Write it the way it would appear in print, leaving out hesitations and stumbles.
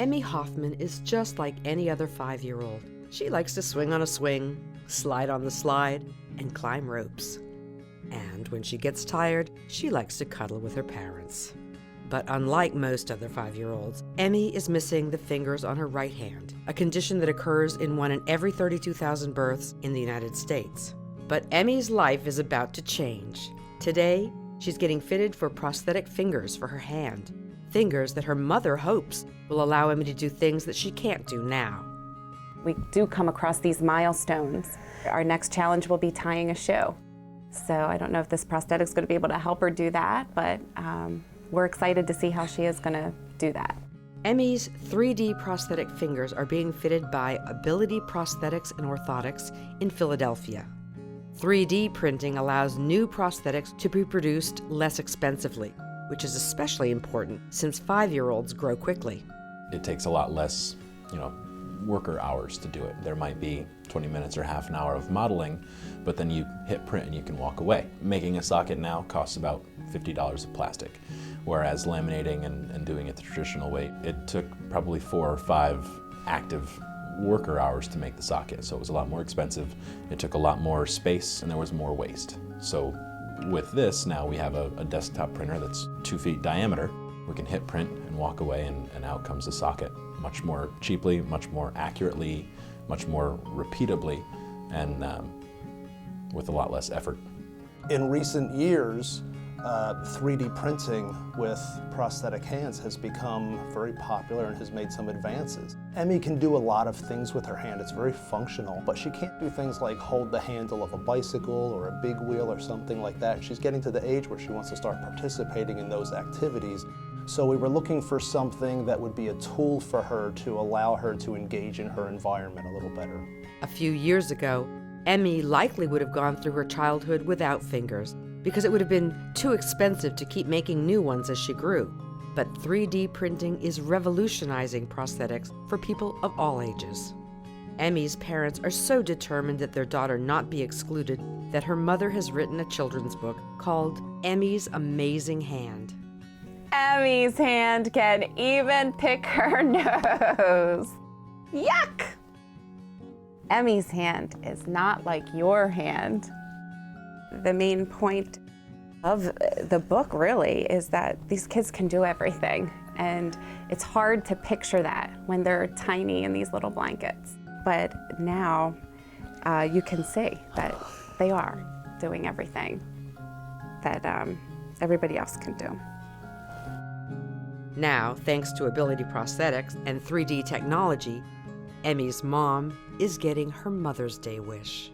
Emmy Hoffman is just like any other 5-year-old. She likes to swing on a swing, slide on the slide, and climb ropes. And when she gets tired, she likes to cuddle with her parents. But unlike most other 5-year-olds, Emmy is missing the fingers on her right hand, a condition that occurs in 1 in every 32,000 births in the United States. But Emmy's life is about to change. Today, she's getting fitted for prosthetic fingers for her hand, fingers that her mother hopes will allow Emmy to do things that she can't do now. We do come across these milestones. Our next challenge will be tying a shoe. So I don't know if this prosthetic is going to be able to help her do that, but we're excited to see how she is going to do that. Emmy's 3D prosthetic fingers are being fitted by Ability Prosthetics and Orthotics in Philadelphia. 3D printing allows new prosthetics to be produced less expensively, which is especially important since 5-year-olds grow quickly. It takes a lot less, worker hours to do it. There might be 20 minutes or half an hour of modeling, but then you hit print and you can walk away. Making a socket now costs about $50 of plastic, whereas laminating and doing it the traditional way, it took probably 4 or 5 active worker hours to make the socket, so it was a lot more expensive. It took a lot more space and there was more waste. So with this, now we have a desktop printer that's 2 feet diameter. We can hit print and walk away and out comes the socket much more cheaply, much more accurately, much more repeatably, and with a lot less effort. In recent years, 3D printing with prosthetic hands has become very popular and has made some advances. Emmy can do a lot of things with her hand. It's very functional, but she can't do things like hold the handle of a bicycle or a big wheel or something like that. She's getting to the age where she wants to start participating in those activities. So we were looking for something that would be a tool for her to allow her to engage in her environment a little better. A few years ago, Emmy likely would have gone through her childhood without fingers because it would have been too expensive to keep making new ones as she grew. But 3D printing is revolutionizing prosthetics for people of all ages. Emmy's parents are so determined that their daughter not be excluded that her mother has written a children's book called Emmy's Amazing Hand. Emmy's hand can even pick her nose. Yuck! Emmy's hand is not like your hand. The main point of the book really is that these kids can do everything, and it's hard to picture that when they're tiny in these little blankets. But now you can see that they are doing everything that everybody else can do. Now, thanks to Ability Prosthetics and 3D technology, Emmy's mom is getting her Mother's Day wish.